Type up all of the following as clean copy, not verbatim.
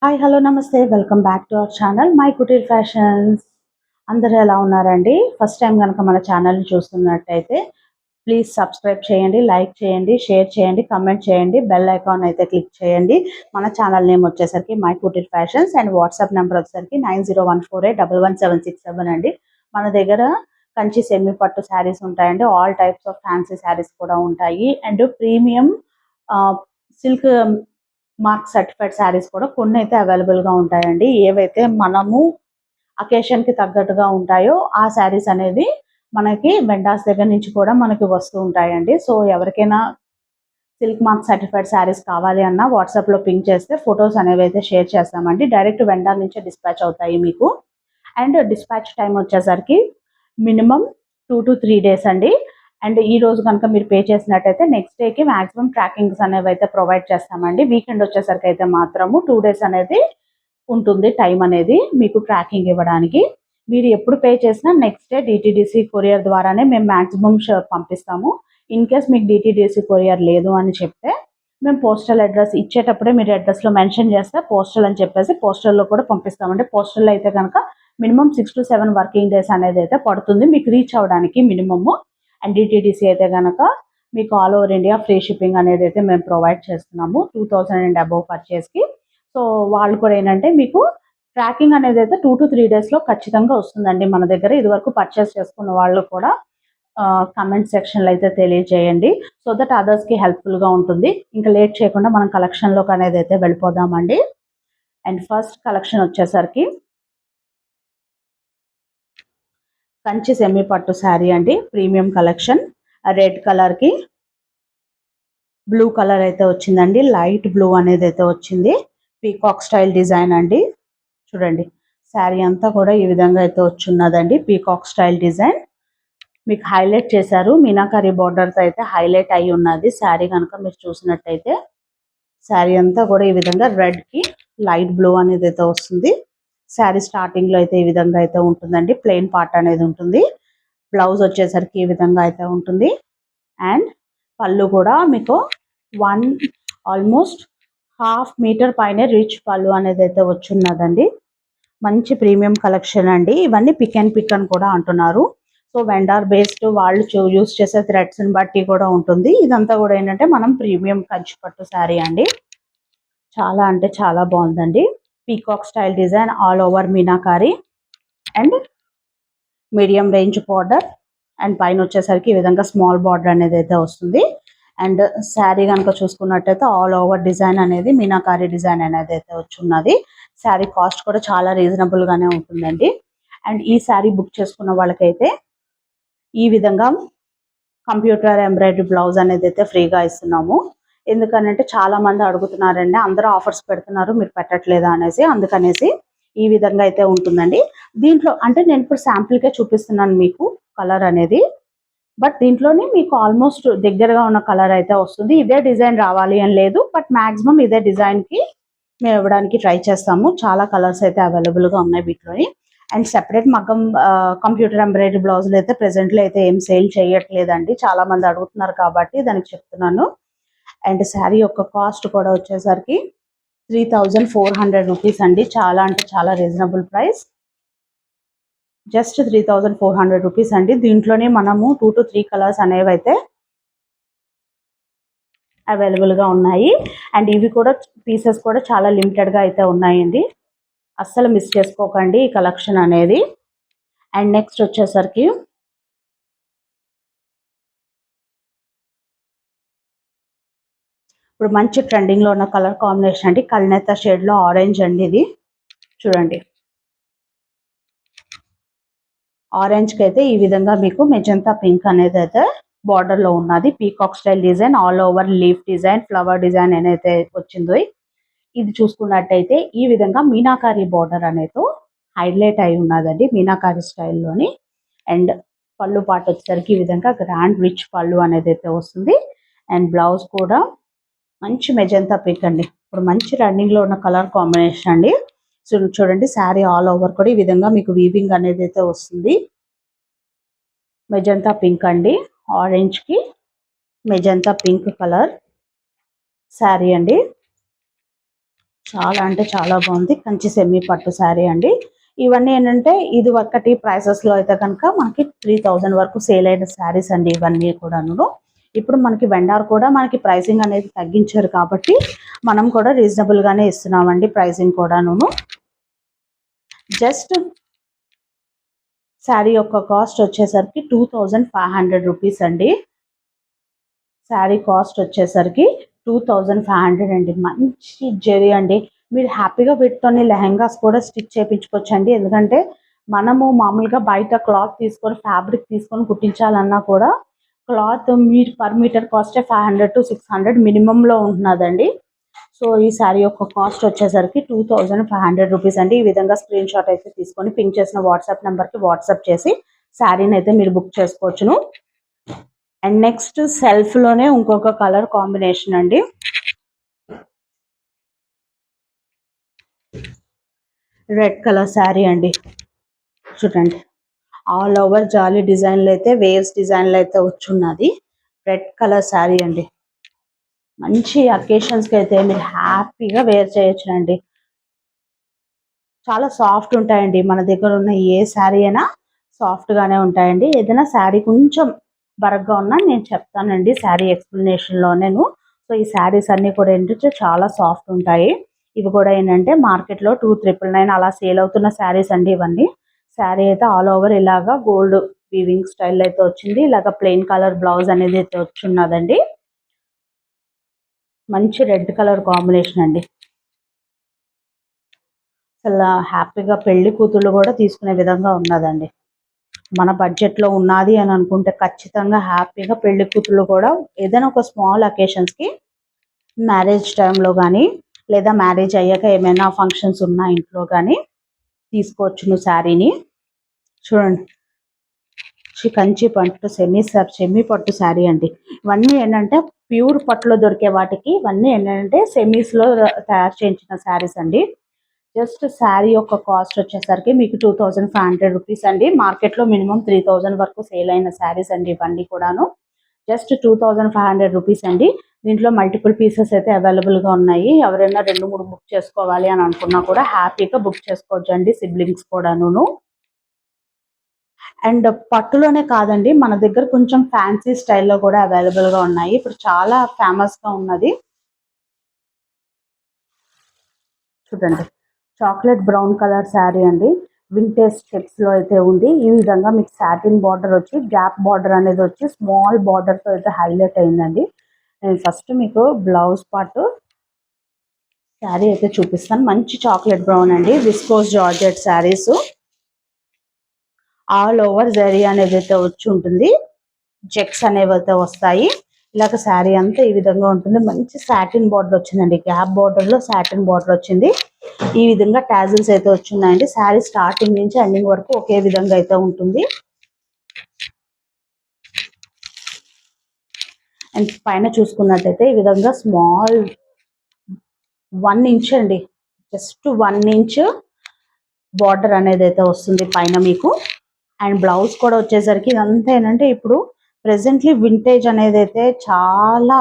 Hi hello నమస్తే welcome back to our channel my Kutir fashions. అందరూ ఎలా ఉన్నారండి? ఫస్ట్ టైం కనుక మన ఛానల్ని చూస్తున్నట్టయితే ప్లీజ్ సబ్స్క్రైబ్ చేయండి, లైక్ చేయండి, షేర్ చేయండి, కమెంట్ చేయండి, బెల్ ఐకాన్ అయితే క్లిక్ చేయండి. మన ఛానల్ నేమ్ వచ్చేసరికి my Kutir fashions and WhatsApp number వచ్చేసరికి 9014811767 అండి. మన దగ్గర కంచి సెమీ పట్టు శారీస్ ఉంటాయండి. All types of fancy saris కూడా ఉంటాయి and premium silk mark certified saris కూడా కొన్ని అయితే అవైలబుల్గా ఉంటాయండి. ఏవైతే మనము అకేషన్కి తగ్గట్టుగా ఉంటాయో ఆ శారీస్ అనేది మనకి వెండార్స్ దగ్గర నుంచి కూడా మనకి వస్తూ ఉంటాయండి. సో ఎవరికైనా సిల్క్ మార్క్ సర్టిఫైడ్ శారీస్ కావాలి అన్న వాట్సాప్లో పింక్ చేస్తే ఫొటోస్ అనేవి అయితే షేర్ చేస్తామండి. డైరెక్ట్ వెండార్ నుంచే డిస్పాచ్ అవుతాయి మీకు. అండ్ డిస్పాచ్ టైం వచ్చేసరికి మినిమం 2 to 3 డేస్ అండి. అండ్ ఈ రోజు కనుక మీరు పే చేసినట్టయితే నెక్స్ట్ డేకి మ్యాక్సిమం ట్రాకింగ్స్ అనేవి అయితే ప్రొవైడ్ చేస్తామండి. వీకెండ్ వచ్చేసరికి అయితే మాత్రము 2 డేస్ అనేది ఉంటుంది టైం అనేది మీకు ట్రాకింగ్ ఇవ్వడానికి. మీరు ఎప్పుడు పే చేసినా నెక్స్ట్ డే డిటీడీసీ కొరియర్ ద్వారానే మేము మ్యాక్సిమం పంపిస్తాము. ఇన్ కేస్ మీకు డిటీడీసీ కొరియర్ లేదు అని చెప్తే మేము పోస్టల్ అడ్రస్ ఇచ్చేటప్పుడే మీరు అడ్రస్లో మెన్షన్ చేస్తే పోస్టల్ అని చెప్పేసి పోస్టల్లో కూడా పంపిస్తామండి. పోస్టల్లో అయితే కనుక మినిమం 6 to 7 వర్కింగ్ డేస్ అనేది అయితే పడుతుంది మీకు రీచ్ అవ్వడానికి మినిమము. అండ్ డిటీడీసీ అయితే కనుక మీకు all over India free shipping అనేది అయితే మేము ప్రొవైడ్ చేస్తున్నాము 2000 అండ్ అబోవ్ పర్చేస్కి. సో వాళ్ళు కూడా ఏంటంటే మీకు ట్రాకింగ్ అనేది అయితే 2 to 3 డేస్లో ఖచ్చితంగా వస్తుందండి మన దగ్గర. ఇదివరకు పర్చేస్ చేసుకున్న వాళ్ళు కూడా కమెంట్ సెక్షన్లో అయితే తెలియజేయండి. సో దట్ అదర్స్కి హెల్ప్ఫుల్గా ఉంటుంది. ఇంకా లేట్ చేయకుండా మనం కలెక్షన్లోకి అనేది అయితే వెళ్ళిపోదామండి. అండ్ ఫస్ట్ కలెక్షన్ వచ్చేసరికి కంచి సెమీ పట్టు శారీ అండి. Premium collection. రెడ్ కలర్కి బ్లూ కలర్ అయితే వచ్చిందండి. లైట్ బ్లూ అనేది అయితే వచ్చింది. పీకాక్ స్టైల్ డిజైన్ అండి. చూడండి శారీ అంతా కూడా ఈ విధంగా అయితే వచ్చున్నదండి. పీకాక్ స్టైల్ డిజైన్ మీకు హైలైట్ చేశారు. మీనాకరీ బోర్డర్స్ అయితే హైలైట్ అయి ఉన్నది శారీ కనుక మీరు చూసినట్టయితే. శారీ అంతా కూడా ఈ విధంగా రెడ్కి లైట్ బ్లూ అనేది అయితే వస్తుంది. శారీ స్టార్టింగ్లో అయితే ఈ విధంగా అయితే ఉంటుందండి. ప్లెయిన్ పార్ట్ అనేది ఉంటుంది. బ్లౌజ్ వచ్చేసరికి ఈ విధంగా అయితే ఉంటుంది. అండ్ పళ్ళు కూడా మీకు ఆల్మోస్ట్ 1/2 మీటర్ పైనే రిచ్ పళ్ళు అనేది అయితే వచ్చున్నదండి. మంచి ప్రీమియం కలెక్షన్ అండి. ఇవన్నీ పిక్ అండ్ పిక్ అని కూడా అంటున్నారు. సో వెండార్ బేస్డ్ వాళ్ళు యూస్ చేసే థ్రెడ్స్ని బట్టి కూడా ఉంటుంది. ఇదంతా కూడా ఏంటంటే మనం ప్రీమియం కంచి పట్టు శారీ అండి. చాలా అంటే చాలా బాగుందండి. Peacock style design all over meenakari and medium range border and పైన వచ్చేసరికి ఈ విధంగా స్మాల్ బార్డర్ అనేది అయితే వస్తుంది. అండ్ శారీ కనుక చూసుకున్నట్టయితే ఆల్ ఓవర్ డిజైన్ అనేది మీనాకారి డిజైన్ అనేది అయితే వచ్చున్నది. శారీ కాస్ట్ కూడా చాలా రీజనబుల్గానే ఉంటుందండి. అండ్ ఈ శారీ బుక్ చేసుకున్న వాళ్ళకైతే ఈ విధంగా కంప్యూటర్ ఎంబ్రాయిడరీ బ్లౌజ్ అనేది అయితే ఫ్రీగా ఇస్తున్నాము. ఎందుకనంటే చాలా మంది అడుగుతున్నారండి, అందరూ ఆఫర్స్ పెడుతున్నారు మీరు పెట్టట్లేదా అనేసి. అందుకనేసి ఈ విధంగా అయితే ఉంటుందండి. దీంట్లో అంటే నేను ఇప్పుడు శాంపుల్కే చూపిస్తున్నాను మీకు కలర్ అనేది. బట్ దీంట్లోనే మీకు ఆల్మోస్ట్ దగ్గరగా ఉన్న కలర్ అయితే వస్తుంది. ఇదే డిజైన్ రావాలి అని లేదు, బట్ మ్యాక్సిమం ఇదే డిజైన్కి మేము ఇవ్వడానికి ట్రై చేస్తాము. చాలా కలర్స్ అయితే అవైలబుల్గా ఉన్నాయి వీటిలోని. అండ్ సెపరేట్ మగ్గం కంప్యూటర్ ఎంబ్రాయిడరీ బ్లౌజులు అయితే ప్రెసెంట్లో అయితే ఏం సేల్ చేయట్లేదండి. చాలా మంది అడుగుతున్నారు కాబట్టి దానికి చెప్తున్నాను. అండ్ శారీ యొక్క కాస్ట్ కూడా వచ్చేసరికి 3400 రూపీస్ అండి. చాలా అంటే చాలా రీజనబుల్ ప్రైస్. జస్ట్ 3400 రూపీస్ అండి. దీంట్లోనే మనము 2 to 3 కలర్స్ అనేవి అయితే అవైలబుల్గా ఉన్నాయి. అండ్ ఇవి కూడా పీసెస్ కూడా చాలా లిమిటెడ్గా అయితే ఉన్నాయండి. అస్సలు మిస్ చేసుకోకండి ఈ కలెక్షన్ అనేది. అండ్ నెక్స్ట్ వచ్చేసరికి ఇప్పుడు మంచి ట్రెండింగ్లో ఉన్న కలర్ కాంబినేషన్ అండి. కల్నేత షేడ్లో ఆరెంజ్ అండి. ఇది చూడండి, ఆరెంజ్కి అయితే ఈ విధంగా మీకు మెజంతా పింక్ అనేది అయితే బార్డర్లో ఉన్నది. Peacock style design all over leaf design flower design అనేది వచ్చిందో ఇది చూసుకున్నట్టయితే ఈ విధంగా మీనాకారి బార్డర్ అనేది హైలైట్ అయి ఉన్నదండి మీనాకారి స్టైల్లోని. అండ్ పళ్ళు పాట వచ్చేసరికి ఈ విధంగా గ్రాండ్ రిచ్ పళ్ళు అనేది అయితే వస్తుంది. అండ్ బ్లౌజ్ కూడా మంచి మెజంతా పింక్ అండి. ఇప్పుడు మంచి రన్నింగ్లో ఉన్న కలర్ కాంబినేషన్ అండి. సో చూడండి శారీ ఆల్ ఓవర్ కూడా ఈ విధంగా మీకు వీవింగ్ అనేది అయితే వస్తుంది. మెజంతా పింక్ అండి. ఆరెంజ్కి మెజంతా పింక్ కలర్ శారీ అండి. చాలా అంటే చాలా బాగుంది. కంచి సెమీ పట్టు శారీ అండి. ఇవన్నీ ఏంటంటే ఇది ఒక్కటి ప్రైసెస్‌లో అయితే కనుక మనకి 3000 వరకు సేల్ అయిన శారీస్ అండి ఇవన్నీ కూడాను. ఇప్పుడు మనకి వెండార్ కూడా మనకి ప్రైసింగ్ అనేది తగ్గించారు కాబట్టి మనం కూడా రీజనబుల్‌గానే ఇస్తున్నామండి ప్రైసింగ్ కూడాను. జస్ట్ శారీ యొక్క కాస్ట్ వచ్చేసరికి 2500 రూపీస్ అండి. శారీ కాస్ట్ వచ్చేసరికి 2500 అండి. మంచి జరీ అండి. మీరు హ్యాపీగా వీటితోని లెహెంగాస్ కూడా స్టిచ్ చేపించుకోవచ్చండి. ఎందుకంటే మనము మామూలుగా బయట క్లాత్ తీసుకొని ఫ్యాబ్రిక్ తీసుకొని కుట్టించాలన్నా కూడా క్లాత్ పర్ మీటర్ కాస్టే 500-600 మినిమంలో ఉంటున్నదండి. సో ఈ శారీ యొక్క కాస్ట్ వచ్చేసరికి 2500 రూపీస్ అండి. ఈ విధంగా స్క్రీన్ షాట్ అయితే తీసుకొని పింక్ చేసిన వాట్సాప్ నెంబర్కి వాట్సాప్ చేసి శారీని అయితే మీరు బుక్ చేసుకోవచ్చును. అండ్ నెక్స్ట్ సెల్ఫ్లోనే ఇంకొక కలర్ కాంబినేషన్ అండి. రెడ్ కలర్ శారీ అండి. చూడండి, ఆల్ ఓవర్ జాలీ డిజైన్లో అయితే వేవ్స్ డిజైన్లో అయితే వచ్చున్నది. రెడ్ కలర్ శారీ అండి. మంచి అకేషన్స్కి అయితే మీరు హ్యాపీగా వేర్ చేయొచ్చునండి. చాలా సాఫ్ట్ ఉంటాయండి. మన దగ్గర ఉన్న ఏ శారీ అయినా సాఫ్ట్గానే ఉంటాయండి. ఏదైనా శారీ కొంచెం బరగ్గా ఉన్నా నేను చెప్తానండి శారీ ఎక్స్ప్లెనేషన్లో నేను. సో ఈ శారీస్ అన్నీ కూడా ఏంటంటే చాలా సాఫ్ట్ ఉంటాయి. ఇవి కూడా ఏంటంటే మార్కెట్లో 2999 అలా సేల్ అవుతున్న శారీస్ అండి ఇవన్నీ. శారీ అయితే ఆల్ ఓవర్ ఇలాగా గోల్డ్ వీవింగ్ స్టైల్ అయితే వచ్చింది. ఇలాగ ప్లెయిన్ కలర్ బ్లౌజ్ అనేది అయితే వచ్చున్నదండి. మంచి రెడ్ కలర్ కాంబినేషన్ అండి. అసలు హ్యాపీగా పెళ్లి కూతుళ్ళు కూడా తీసుకునే విధంగా ఉన్నదండి. మన బడ్జెట్లో ఉన్నది అని అనుకుంటే ఖచ్చితంగా హ్యాపీగా పెళ్లి కూతుళ్ళు కూడా ఏదైనా ఒక స్మాల్ అకేషన్స్కి మ్యారేజ్ టైంలో కానీ లేదా మ్యారేజ్ అయ్యాక ఏమైనా ఫంక్షన్స్ ఉన్న ఇంట్లో కానీ తీసుకోవచ్చును శారీని. చూడండి, కంచి పట్టు సెమీ పట్టు శారీ అండి. ఇవన్నీ ఏంటంటే ప్యూర్ పట్టులో దొరికే వాటికి ఇవన్నీ ఏంటంటే సెమీస్లో తయారు చేయించిన శారీస్ అండి. జస్ట్ శారీ యొక్క కాస్ట్ వచ్చేసరికి మీకు 2500 రూపీస్ అండి. మార్కెట్లో మినిమం 3000 వరకు సేల్ అయిన శారీస్ అండి ఇవన్నీ కూడాను. జస్ట్ 2500 రూపీస్ అండి. దీంట్లో మల్టిపుల్ పీసెస్ అయితే అవైలబుల్గా ఉన్నాయి. ఎవరైనా 2-3 బుక్ చేసుకోవాలి అని అనుకున్నా కూడా హ్యాపీగా బుక్ చేసుకోవచ్చు అండి, సిబ్లింగ్స్ కూడాను. అండ్ పట్టులోనే కాదండి, మన దగ్గర కొంచెం ఫ్యాన్సీ స్టైల్లో కూడా అవైలబుల్గా ఉన్నాయి. ఇప్పుడు చాలా ఫేమస్గా ఉన్నది. చూడండి, చాక్లెట్ బ్రౌన్ కలర్ శారీ అండి. వింటేజ్ స్టెప్స్లో అయితే ఉంది. ఈ విధంగా మీకు సాటిన్ బార్డర్ వచ్చి గ్యాప్ బార్డర్ అనేది వచ్చి స్మాల్ బార్డర్తో అయితే హైలైట్ అయిందండి. నేను ఫస్ట్ మీకు బ్లౌజ్ పార్ట్ శారీ అయితే చూపిస్తాను. మంచి చాక్లెట్ బ్రౌన్ అండి. Viscose georgette saris all over zari అనేది అయితే వచ్చి ఉంటుంది. చెక్స్ అనేవి అయితే వస్తాయి. ఇలాగ శారీ అంతా ఈ విధంగా ఉంటుంది. మంచి సాటిన్ బార్డర్ వచ్చిందండి. గ్యాప్ బార్డర్లో సాటిన్ బార్డర్ వచ్చింది. ఈ విధంగా టాజిల్స్ అయితే వచ్చిందండి. శారీ స్టార్టింగ్ నుంచి ఎండింగ్ వరకు ఒకే విధంగా అయితే ఉంటుంది. అండ్ పైన చూసుకున్నట్టయితే ఈ విధంగా స్మాల్ 1 ఇంచ్ అండి, జస్ట్ 1 ఇంచ్ బార్డర్ అనేది అయితే వస్తుంది పైన మీకు. అండ్ బ్లౌజ్ కూడా వచ్చేసరికి ఇదంతా ఏంటంటే ఇప్పుడు ప్రెసెంట్లీ వింటేజ్ అనేది అయితే చాలా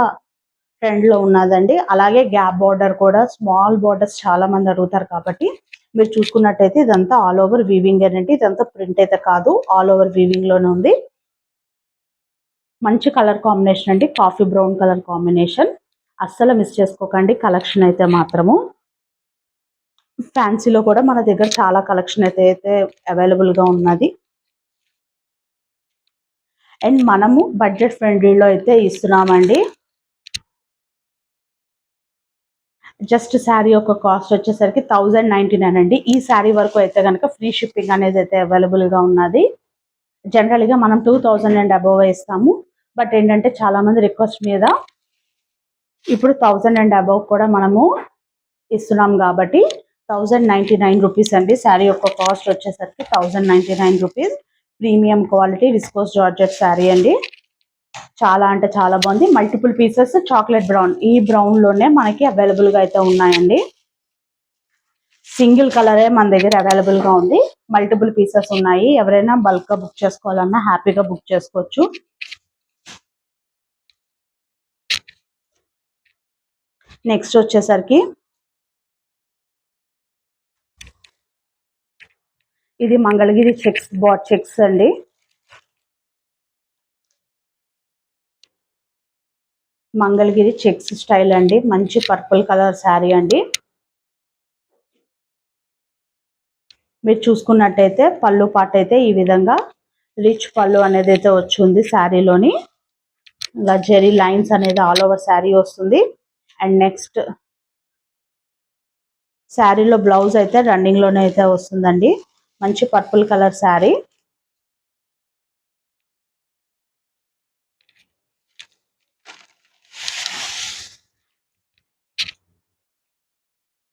ట్రెండ్లో ఉన్నదండి. అలాగే గ్యాప్ బార్డర్ కూడా స్మాల్ బార్డర్స్ చాలా మంది అడుగుతారు కాబట్టి మీరు చూసుకున్నట్టయితే ఇదంతా ఆల్ ఓవర్ వీవింగ్ ఏంటంటే ఇదంతా ప్రింట్ అయితే కాదు, ఆల్ ఓవర్ వీవింగ్ లోనే ఉంది. మంచి కలర్ కాంబినేషన్ అండి, కాఫీ బ్రౌన్ కలర్ కాంబినేషన్. అస్సలు మిస్ చేసుకోకండి కలెక్షన్ అయితే మాత్రము. ఫ్యాన్సీలో కూడా మన దగ్గర చాలా కలెక్షన్ అయితే అవైలబుల్గా ఉన్నది. అండ్ మనము బడ్జెట్ ఫ్రెండ్లీలో అయితే ఇస్తున్నామండి. జస్ట్ శారీ యొక్క కాస్ట్ వచ్చేసరికి 1099 అండి. ఈ శారీ వరకు అయితే కనుక ఫ్రీ షిప్పింగ్ అనేది అయితే అవైలబుల్గా ఉన్నది. జనరల్గా మనం 2000 అండ్ అబోవ్ ఇస్తాము. బట్ ఏంటంటే చాలా మంది రిక్వెస్ట్ మీద ఇప్పుడు 1000 అండ్ అబోవ్ కూడా మనము ఇస్తున్నాం కాబట్టి 1099 రూపీస్ అండి. శారీ యొక్క కాస్ట్ వచ్చేసరికి 1099 rupees. Premium quality viscose georgette sari అండి. చాలా అంటే చాలా బాగుంది. మల్టిపుల్ పీసెస్ చాక్లెట్ బ్రౌన్, ఈ బ్రౌన్ లోనే మనకి అవైలబుల్ గా అయితే ఉన్నాయండి. సింగిల్ కలరే మన దగ్గర అవైలబుల్ గా ఉంది. మల్టిపుల్ పీసెస్ ఉన్నాయి. ఎవరైనా బల్క్ గా బుక్ చేసుకోవాలన్నా హ్యాపీగా బుక్ చేసుకోవచ్చు. నెక్స్ట్ వచ్చేసరికి ఇది మంగళగిరి చెక్స్ అండి. మంగళగిరి చెక్స్ స్టైల్ అండి. మంచి పర్పుల్ కలర్ శారీ అండి. మీరు చూసుకున్నట్టయితే పళ్ళు పాట అయితే ఈ విధంగా రిచ్ పళ్ళు అనేది అయితే వచ్చింది శారీలోని. ఇలా జెరీ లైన్స్ అనేది ఆల్ ఓవర్ శారీ వస్తుంది. అండ్ నెక్స్ట్ శారీలో బ్లౌజ్ అయితే రన్నింగ్ లోనే అయితే వస్తుందండి. మంచి పర్పుల్ కలర్ శారీ.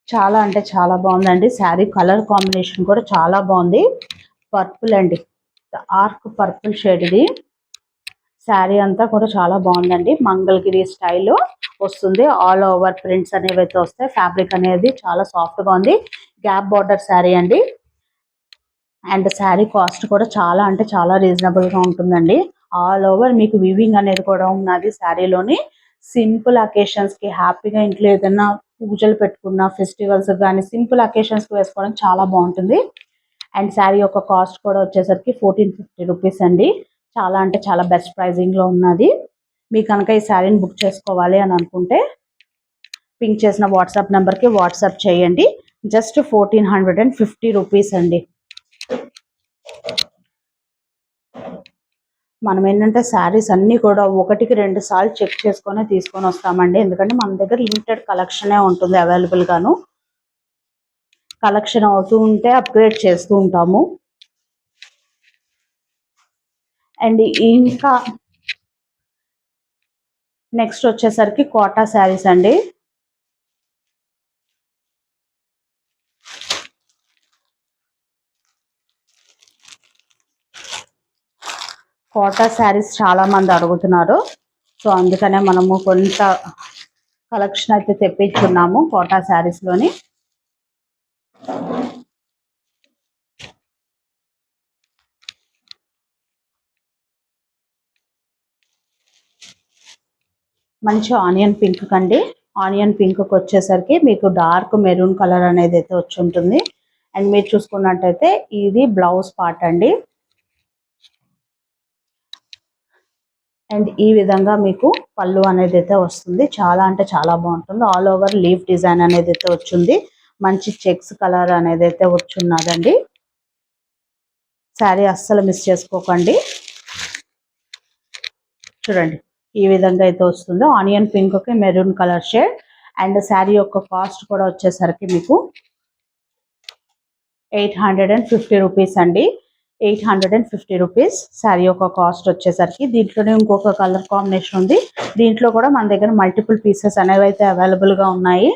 చాలా అంటే చాలా బాగుందండి. శారీ కలర్ కాంబినేషన్ కూడా చాలా బాగుంది. పర్పుల్ అండి, డార్క్ పర్పుల్ షేడ్ ఇది. శారీ అంతా కూడా చాలా బాగుందండి. మంగళగిరి స్టైల్ వస్తుంది. ఆల్ ఓవర్ ప్రింట్స్ అనేవి అయితే వస్తాయి. ఫ్యాబ్రిక్ అనేది చాలా సాఫ్ట్ గా ఉంది. గ్యాప్ బార్డర్ శారీ అండి. అండ్ శారీ కాస్ట్ కూడా చాలా అంటే చాలా రీజనబుల్ గా ఉంటుందండి. ఆల్ ఓవర్ మీకు వివింగ్ అనేది కూడా ఉన్నది శారీలోని. సింపుల్ అకేషన్స్ కి హ్యాపీగా ఇంట్లో ఏదైనా పూజలు పెట్టుకున్న ఫెస్టివల్స్ కానీ సింపుల్ అకేషన్స్ కి వేసుకోవడం చాలా బాగుంటుంది. అండ్ శారీ యొక్క కాస్ట్ కూడా వచ్చేసరికి 1450 రూపీస్ అండి. చాలా అంటే చాలా బెస్ట్ ప్రైజింగ్ లో ఉన్నది. మీకు కనుక ఈ శారీని బుక్ చేసుకోవాలి అని అనుకుంటే పింక్ చేసిన వాట్సాప్ నెంబర్కి వాట్సాప్ చేయండి. జస్ట్ 1450 రూపీస్ అండి. మనం ఏంటంటే శారీస్ అన్నీ కూడా ఒకటికి 2 సార్లు చెక్ చేసుకొని తీసుకొని వస్తామండి. ఎందుకంటే మన దగ్గర లిమిటెడ్ కలెక్షనే ఉంటుంది అవైలబుల్ గాను. కలెక్షన్ అవుతూ ఉంటే అప్గ్రేడ్ చేస్తూ ఉంటాము. అండ్ ఇంకా నెక్స్ట్ వచ్చేసరికి కోటా శారీస్ అండి. కోటా శారీస్ చాలా మంది అడుగుతున్నారు. సో అందుకనే మనము కొంత కలెక్షన్ అయితే తెప్పించున్నాము కోటా శారీస్ లోని. మంచి ఆనియన్ పింక్ కండి. ఆనియన్ పింక్ వచ్చేసరికి మీకు డార్క్ మెరూన్ కలర్ అనేది అయితే వచ్చి ఉంటుంది. అండ్ మీరు చూసుకున్నట్టయితే ఇది బ్లౌజ్ పార్ట్ అండి. అండ్ ఈ విధంగా మీకు పళ్ళు అనేది అయితే వస్తుంది. చాలా అంటే చాలా బాగుంటుంది. ఆల్ ఓవర్ లీఫ్ డిజైన్ అనేది అయితే వచ్చింది. మంచి చెక్స్ కలర్ అనేది అయితే వచ్చున్నదండి. శారీ అస్సలు మిస్ చేసుకోకండి. చూడండి ఈ విధంగా అయితే వస్తుంది. ఆనియన్ పింక్ కి maroon colour shade. And sari యొక్క కాస్ట్ కూడా వచ్చేసరికి మీకు 850 రూపీస్ అండి. 850 రూపీస్ శారీ యొక్క కాస్ట్ వచ్చేసరికి. దీంట్లోనే ఇంకొక కలర్ కాంబినేషన్ ఉంది. దీంట్లో కూడా మన దగ్గర మల్టిపుల్ పీసెస్ అనేవి అయితే అవైలబుల్ గా ఉన్నాయి.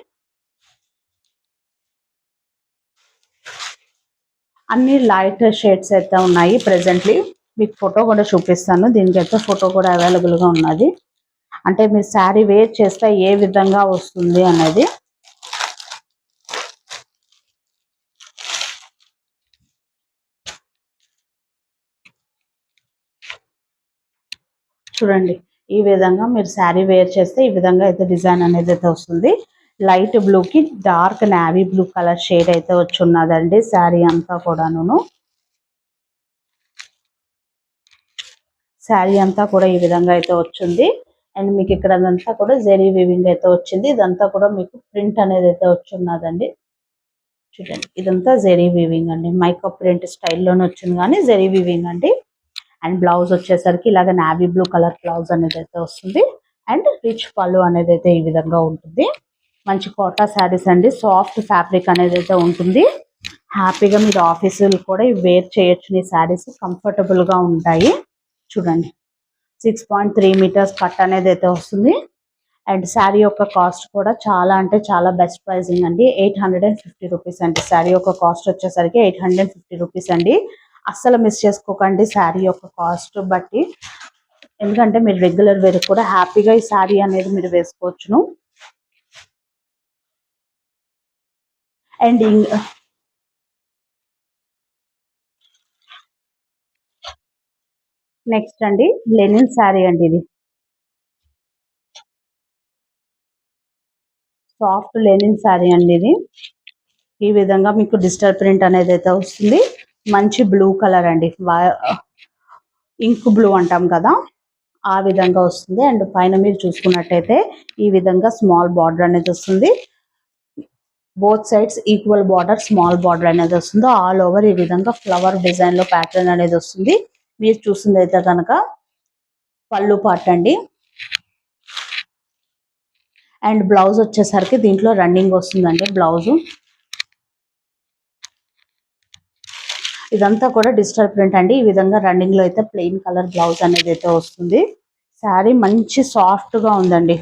అన్ని లైట్ షేడ్స్ అయితే ఉన్నాయి ప్రెసెంట్లీ. మీకు ఫోటో కూడా చూపిస్తాను. దీనికైతే ఫోటో కూడా అవైలబుల్ గా ఉన్నది. అంటే మీరు శారీ వేర్ చేస్తే ఏ విధంగా వస్తుంది అనేది. చూడండి ఈ విధంగా మీరు శారీ వేర్ చేస్తే ఈ విధంగా అయితే డిజైన్ అనేది అయితే వస్తుంది. లైట్ బ్లూ కి dark navy blue colour shade అయితే వచ్చి ఉన్నదండి శారీ అంతా కూడాను. శారీ అంతా కూడా ఈ విధంగా అయితే వచ్చింది. అండ్ మీకు ఇక్కడ అదంతా కూడా జెరీ వీవింగ్ అయితే వచ్చింది. ఇదంతా కూడా మీకు ప్రింట్ అనేది అయితే వచ్చి ఉన్నదండి. చూడండి ఇదంతా జెరీ వీవింగ్ అండి. మైకప్ ప్రింట్ స్టైల్లోనే వచ్చింది కానీ జెరీ వీవింగ్ అండి. అండ్ బ్లౌజ్ వచ్చేసరికి ఇలాగ నావీ బ్లూ కలర్ బ్లౌజ్ అనేది అయితే వస్తుంది. అండ్ రిచ్ పళ్ళు అనేది అయితే ఈ విధంగా ఉంటుంది. మంచి కోటా శారీస్ అండి. సాఫ్ట్ ఫ్యాబ్రిక్ అనేది అయితే ఉంటుంది. హ్యాపీగా మీరు ఆఫీసులు కూడా వేర్ చేయొచ్చు. ఈ శారీస్ కంఫర్టబుల్ గా ఉంటాయి. చూడండి 6.3 మీటర్స్ కట్ అనేది అయితే వస్తుంది. అండ్ శారీ యొక్క కాస్ట్ కూడా చాలా అంటే చాలా బెస్ట్ ప్రైసింగ్ అండి. 850 రూపీస్ అండి. శారీ యొక్క కాస్ట్ వచ్చేసరికి 850 రూపీస్ అండి. అస్సలు మిస్ చేసుకోకండి శారీ యొక్క కాస్ట్ బట్టి. ఎందుకంటే మీరు రెగ్యులర్ వేర్ కూడా హ్యాపీగా ఈ శారీ అనేది మీరు వేసుకోవచ్చును. అండ్ నెక్స్ట్ అండి లెనిన్ శారీ అండి. ఇది సాఫ్ట్ లెనిన్ శారీ అండి. ఇది ఈ విధంగా మీకు డిజిటల్ ప్రింట్ అనేది అయితే వస్తుంది. మంచి బ్లూ కలర్ అండి, ఇంక్ బ్లూ అంటాం కదా ఆ విధంగా వస్తుంది. అండ్ పైన మీరు చూసుకున్నట్టయితే ఈ విధంగా స్మాల్ బార్డర్ అనేది వస్తుంది. Both sides equal border, small border అనేది వస్తుంది. ఆల్ ఓవర్ ఈ విధంగా ఫ్లవర్ డిజైన్ లో ప్యాటర్న్ అనేది వస్తుంది. మీరు చూస్తుంది అయితే కనుక పళ్ళు పార్ట్ అండి. అండ్ బ్లౌజ్ వచ్చేసరికి దీంట్లో రన్నింగ్ వస్తుందండి బ్లౌజ్. ఇదంతా కూడా డిజిటల్ ప్రింట్ అండి. ఈ విధంగా రన్నింగ్ లో అయితే ప్లెయిన్ కలర్ బ్లౌజ్ అనేది అయితే వస్తుంది. శారీ మంచి సాఫ్ట్ గా ఉందండి.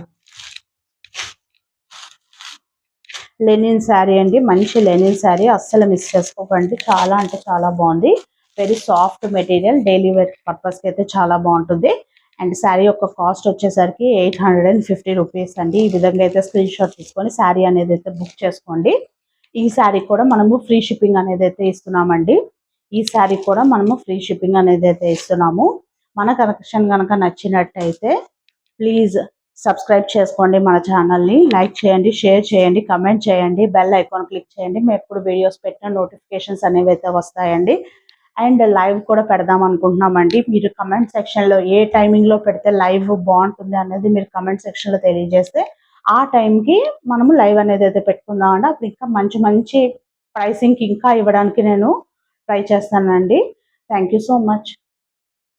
లెనిన్ శారీ అండి, మంచి లెనిన్ శారీ, అస్సలు మిస్ చేసుకోకండి. చాలా అంటే చాలా బాగుంది. Very soft material, daily wear పర్పస్కి అయితే చాలా బాగుంటుంది. అండ్ శారీ యొక్క కాస్ట్ వచ్చేసరికి 850 రూపీస్ అండి. ఈ విధంగా అయితే స్క్రీన్ షాట్ తీసుకొని శారీ అనేది అయితే బుక్ చేసుకోండి. ఈ శారీ కూడా మనము ఫ్రీ షిప్పింగ్ అనేది అయితే ఇస్తున్నామండి. ఈ శారీ కూడా మనము ఫ్రీ షిప్పింగ్ అనేది అయితే ఇస్తున్నాము. మన కలెక్షన్ కనుక నచ్చినట్టయితే ప్లీజ్ సబ్స్క్రైబ్ చేసుకోండి మన ఛానల్ని. లైక్ చేయండి, షేర్ చేయండి, కమెంట్ చేయండి, బెల్ ఐకాన్ క్లిక్ చేయండి. మేము ఎప్పుడు వీడియోస్ పెట్టిన నోటిఫికేషన్స్ అనేవి అయితే వస్తాయండి. అండ్ లైవ్ కూడా పెడదాం అనుకుంటున్నామండి. మీరు కమెంట్ సెక్షన్లో ఏ టైమింగ్లో పెడితే లైవ్ బాగుంటుంది అనేది మీరు కమెంట్ సెక్షన్లో తెలియజేస్తే ఆ టైంకి మనము లైవ్ అనేది అయితే పెట్టుకుందామండి. అప్పుడు ఇంకా మంచి మంచి ప్రైసింగ్కి ఇంకా ఇవ్వడానికి నేను ట్రై చేస్తానండి. Thank you so much.